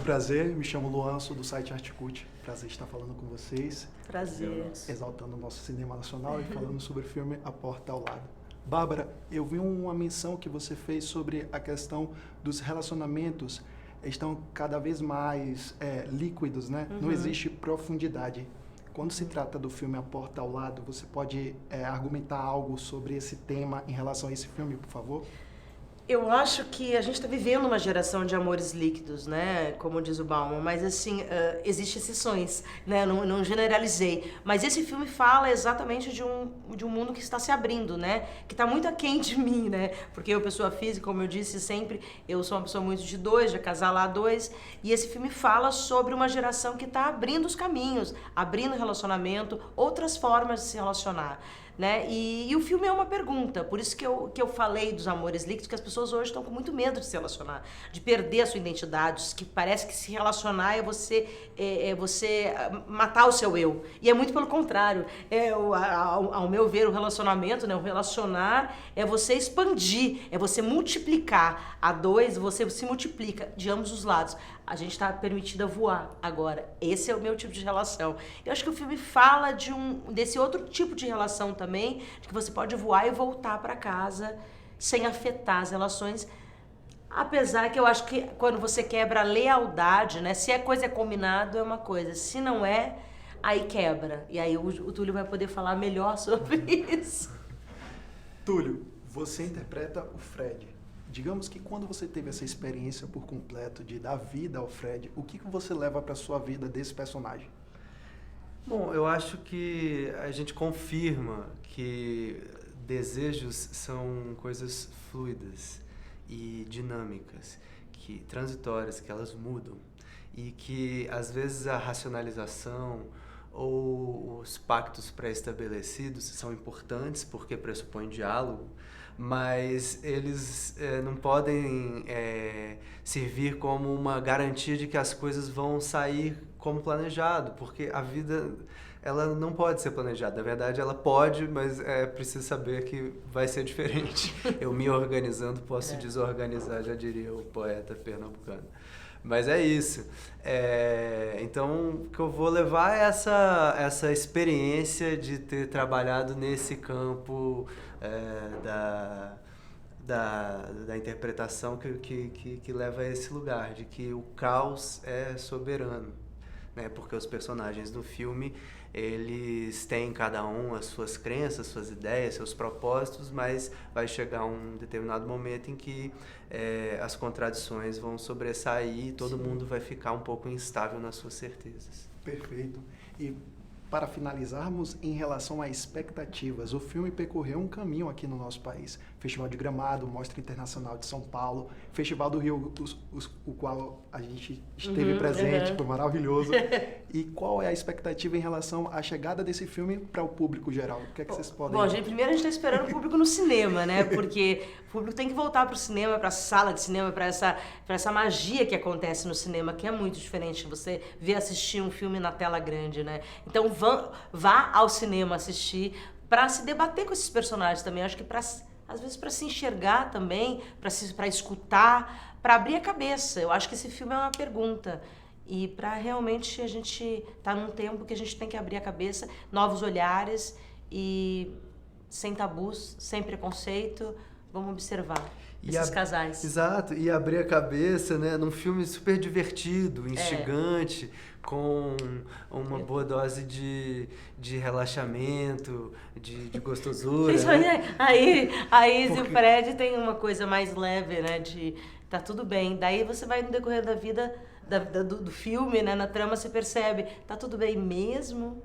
prazer, me chamo Luan, sou do site Articult. Prazer estar falando com vocês. Prazer. Exaltando o nosso cinema nacional e falando sobre o filme A Porta ao Lado. Bárbara, eu vi uma menção que você fez sobre a questão dos relacionamentos estão cada vez mais líquidos, né? Não existe profundidade. Quando se trata do filme A Porta ao Lado, você pode argumentar algo sobre esse tema em relação a esse filme, por favor? Eu acho que a gente está vivendo uma geração de amores líquidos, né? Como diz o Bauman, mas assim, existem exceções, né? Não generalizei. Mas esse filme fala exatamente de um mundo que está se abrindo, né? Que está muito aquém de mim, né? Porque eu, pessoa física, como eu disse sempre, eu sou uma pessoa muito de dois, de casar lá dois. E esse filme fala sobre uma geração que está abrindo os caminhos, abrindo relacionamento, outras formas de se relacionar. Né? E o filme é uma pergunta, por isso que eu falei dos amores líquidos, que as pessoas hoje estão com muito medo de se relacionar, de perder a sua identidade, que parece que se relacionar é você matar o seu eu. E é muito pelo contrário. Ao meu ver, o relacionamento, né, o relacionar é você expandir, é você multiplicar. A dois, você se multiplica de ambos os lados. A gente está permitida voar agora. Esse é o meu tipo de relação. Eu acho que o filme fala desse outro tipo de relação também, de que você pode voar e voltar para casa sem afetar as relações. Apesar que eu acho que quando você quebra a lealdade, né? Se a coisa é combinado, é uma coisa. Se não é, aí quebra. E aí o Túlio vai poder falar melhor sobre isso. Túlio, você interpreta o Fred. Digamos que quando você teve essa experiência por completo de dar vida ao Fred, o que você leva para a sua vida desse personagem? Bom, eu acho que a gente confirma que desejos são coisas fluidas e dinâmicas, que transitórias, que elas mudam e que às vezes a racionalização ou os pactos pré-estabelecidos são importantes porque pressupõem diálogo, mas eles não podem servir como uma garantia de que as coisas vão sair como planejado, porque a vida ela não pode ser planejada. Na verdade, ela pode, mas é preciso saber que vai ser diferente. Eu me organizando posso desorganizar, já diria o poeta pernambucano. Mas é isso. Então, o que eu vou levar é essa experiência de ter trabalhado nesse campo da interpretação que leva a esse lugar, de que o caos é soberano, né? Porque os personagens do filme, eles têm cada um as suas crenças, suas ideias, seus propósitos, mas vai chegar um determinado momento em que as contradições vão sobressair e todo mundo vai ficar um pouco instável nas suas certezas. Perfeito. E para finalizarmos, em relação a expectativas, o filme percorreu um caminho aqui no nosso país. Festival de Gramado, Mostra Internacional de São Paulo, Festival do Rio, o qual a gente esteve presente, foi maravilhoso. E qual é a expectativa em relação à chegada desse filme para o público geral? O que é que vocês podem... Bom, primeiro a gente está esperando o público no cinema, né? Porque o público tem que voltar para o cinema, para a sala de cinema, para essa magia que acontece no cinema, que é muito diferente você ver assistir um filme na tela grande, né? Então vá ao cinema assistir para se debater com esses personagens também. Acho que às vezes para se enxergar também, para escutar, para abrir a cabeça. Eu acho que esse filme é uma pergunta. E para realmente a gente tá num tempo que a gente tem que abrir a cabeça, novos olhares e sem tabus, sem preconceito, vamos observar esses casais. Exato, e abrir a cabeça, né, num filme super divertido, instigante, com uma boa dose de relaxamento, de gostosura. Né? Aí o Fred tem uma coisa mais leve, né, de tá tudo bem. Daí você vai no decorrer da vida do filme, né, na trama, você percebe, tá tudo bem mesmo.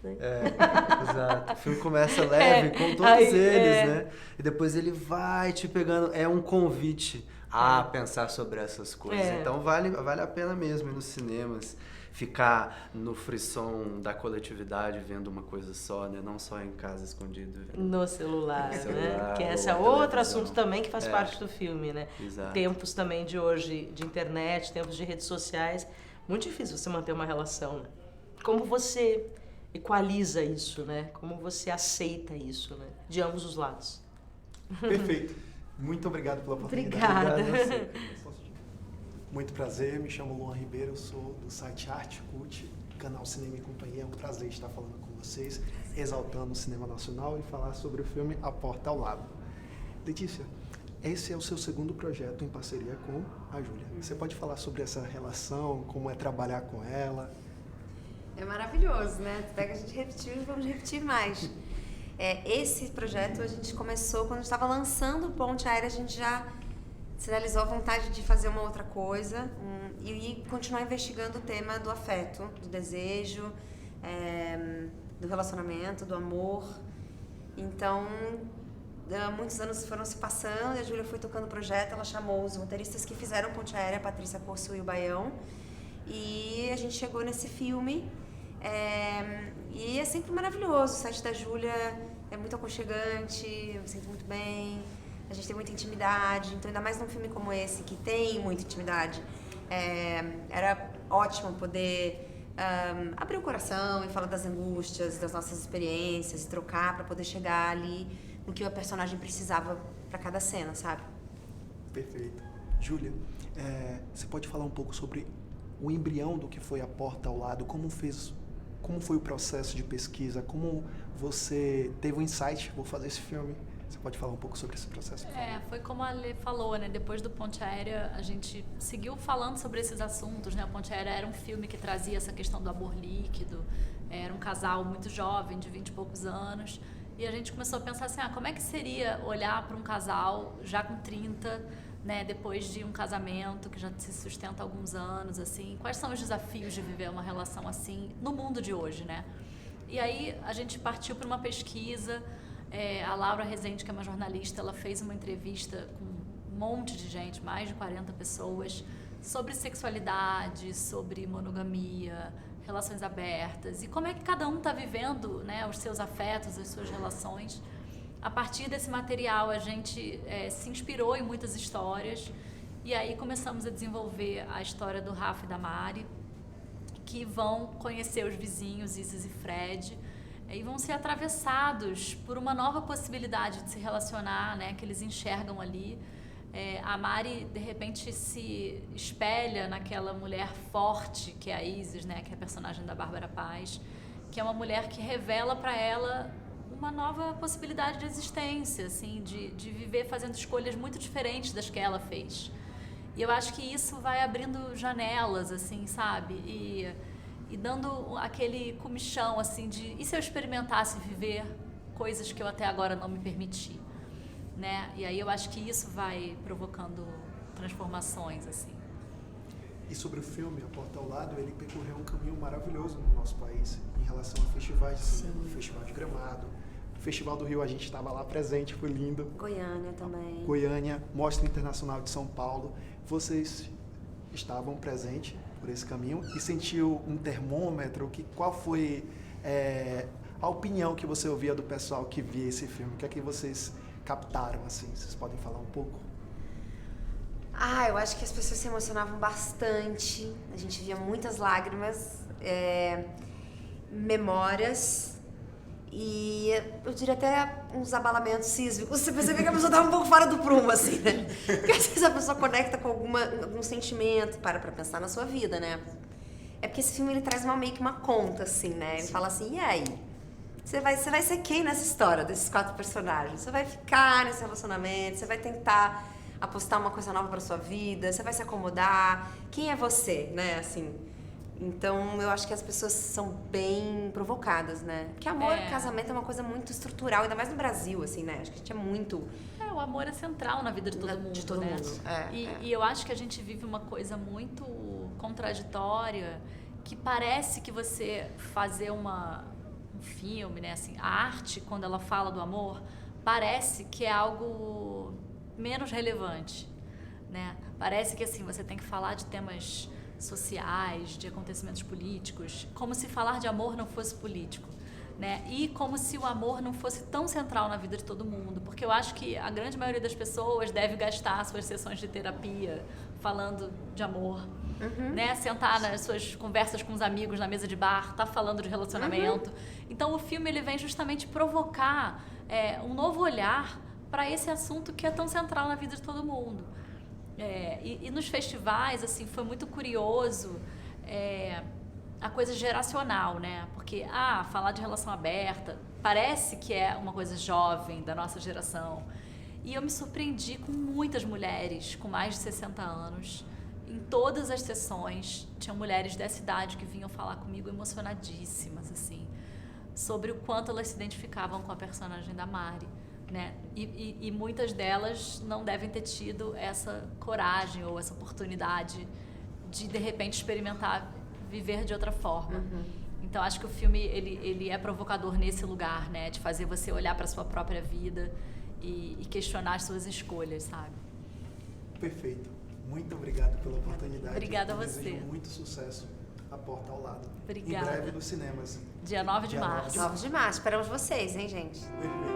Exato. O filme começa leve com todos eles, né? E depois ele vai te pegando, é um convite a pensar sobre essas coisas. Então vale a pena mesmo ir nos cinemas, ficar no frisson da coletividade vendo uma coisa só, né? Não só em casa escondido. No celular, né? Que esse é outro assunto também que faz parte do filme, né? Exato. Tempos também de hoje, de internet, tempos de redes sociais, muito difícil você manter uma relação, né? Como você equaliza isso, né? Como você aceita isso, né? De ambos os lados. Perfeito. Muito obrigado pela oportunidade. Obrigada. Muito prazer, me chamo Luan Ribeiro, eu sou do site Arte Cult, canal Cinema e Companhia. É um prazer estar falando com vocês, exaltando o cinema nacional e falar sobre o filme A Porta ao Lado. Letícia, esse é o seu segundo projeto em parceria com a Júlia. Você pode falar sobre essa relação, como é trabalhar com ela? É maravilhoso, né? Pega, a gente repetiu e vamos repetir mais. Esse projeto a gente começou quando a gente estava lançando o Ponte Aérea, a gente já sinalizou a vontade de fazer uma outra coisa e continuar investigando o tema do afeto, do desejo, do relacionamento, do amor. Então, muitos anos foram se passando e a Júlia foi tocando o projeto, ela chamou os roteiristas que fizeram Ponte Aérea, a Patrícia Corso e o Baião, e a gente chegou nesse filme. E é sempre maravilhoso, o set da Júlia é muito aconchegante, eu me sinto muito bem, a gente tem muita intimidade, então ainda mais num filme como esse, que tem muita intimidade, era ótimo poder abrir o coração e falar das angústias, das nossas experiências, trocar para poder chegar ali no que a personagem precisava para cada cena, sabe? Perfeito. Júlia, você pode falar um pouco sobre o embrião do que foi A Porta ao Lado, como foi o processo de pesquisa, como você teve o insight, vou fazer esse filme. Você pode falar um pouco sobre esse processo? Foi como a Lê falou, né? Depois do Ponte Aérea, a gente seguiu falando sobre esses assuntos, né? O Ponte Aérea era um filme que trazia essa questão do amor líquido, era um casal muito jovem, de 20 e poucos anos, e a gente começou a pensar assim, como é que seria olhar para um casal já com 30, né, depois de um casamento que já se sustenta há alguns anos, assim, quais são os desafios de viver uma relação assim no mundo de hoje, né? E aí a gente partiu para uma pesquisa, a Laura Rezende, que é uma jornalista, ela fez uma entrevista com um monte de gente, mais de 40 pessoas, sobre sexualidade, sobre monogamia, relações abertas, e como é que cada um está vivendo, né, os seus afetos, as suas relações. A partir desse material, a gente se inspirou em muitas histórias e aí começamos a desenvolver a história do Rafa e da Mari, que vão conhecer os vizinhos Isis e Fred e vão ser atravessados por uma nova possibilidade de se relacionar, né, que eles enxergam ali. A Mari, de repente, se espelha naquela mulher forte que é a Isis, né, que é a personagem da Bárbara Paz, que é uma mulher que revela para ela uma nova possibilidade de existência, assim, de viver fazendo escolhas muito diferentes das que ela fez. E eu acho que isso vai abrindo janelas, assim, sabe? E dando aquele comichão, assim, de... E se eu experimentasse viver coisas que eu até agora não me permiti, né? E aí eu acho que isso vai provocando transformações, assim. E sobre o filme A Porta ao Lado, ele percorreu um caminho maravilhoso no nosso país em relação a festivais de cinema, Festival de Gramado, Festival do Rio, a gente estava lá presente, foi lindo. Goiânia também. Goiânia, Mostra Internacional de São Paulo. Vocês estavam presentes por esse caminho e sentiu um termômetro? Qual foi a opinião que você ouvia do pessoal que via esse filme? O que é que vocês captaram, assim? Vocês podem falar um pouco? Eu acho que as pessoas se emocionavam bastante. A gente via muitas lágrimas, memórias e eu diria até uns abalamentos sísmicos. Você percebeu que a pessoa estava um pouco fora do prumo, assim, né? Porque às vezes a pessoa conecta com algum sentimento, para pensar na sua vida, né? É porque esse filme ele traz meio que uma conta, assim, né? Ele fala assim, e aí? Você vai ser quem nessa história desses 4 personagens? Você vai ficar nesse relacionamento, você vai tentar apostar uma coisa nova para sua vida, você vai se acomodar. Quem é você, né? Assim, então eu acho que as pessoas são bem provocadas, né? Porque amor e casamento é uma coisa muito estrutural, ainda mais no Brasil, assim, né? Acho que a gente é muito... O amor é central na vida de todo mundo, de todo né? mundo. E eu acho que a gente vive uma coisa muito contraditória, que parece que você fazer um filme, né? Assim, a arte, quando ela fala do amor, parece que é algo menos relevante, né? Parece que assim, você tem que falar de temas sociais, de acontecimentos políticos, como se falar de amor não fosse político, né? E como se o amor não fosse tão central na vida de todo mundo, porque eu acho que a grande maioria das pessoas deve gastar suas sessões de terapia falando de amor, né? Sentar nas suas conversas com os amigos na mesa de bar, tá falando de relacionamento. Então o filme ele vem justamente provocar um novo olhar para esse assunto que é tão central na vida de todo mundo. E nos festivais, assim, foi muito curioso a coisa geracional, né? Porque, falar de relação aberta parece que é uma coisa jovem da nossa geração. E eu me surpreendi com muitas mulheres com mais de 60 anos. Em todas as sessões, tinham mulheres dessa idade que vinham falar comigo emocionadíssimas, assim, sobre o quanto elas se identificavam com a personagem da Mari, né? E muitas delas não devem ter tido essa coragem ou essa oportunidade de repente, experimentar viver de outra forma. Então, acho que o filme, ele é provocador nesse lugar, né? De fazer você olhar para a sua própria vida e questionar as suas escolhas, sabe? Perfeito. Muito obrigado pela oportunidade. Obrigada a você. Desejo muito sucesso. A Porta ao Lado. Obrigada. Em breve nos cinemas. Dia 9 de março. 9 de março. Esperamos vocês, hein, gente? Perfeito.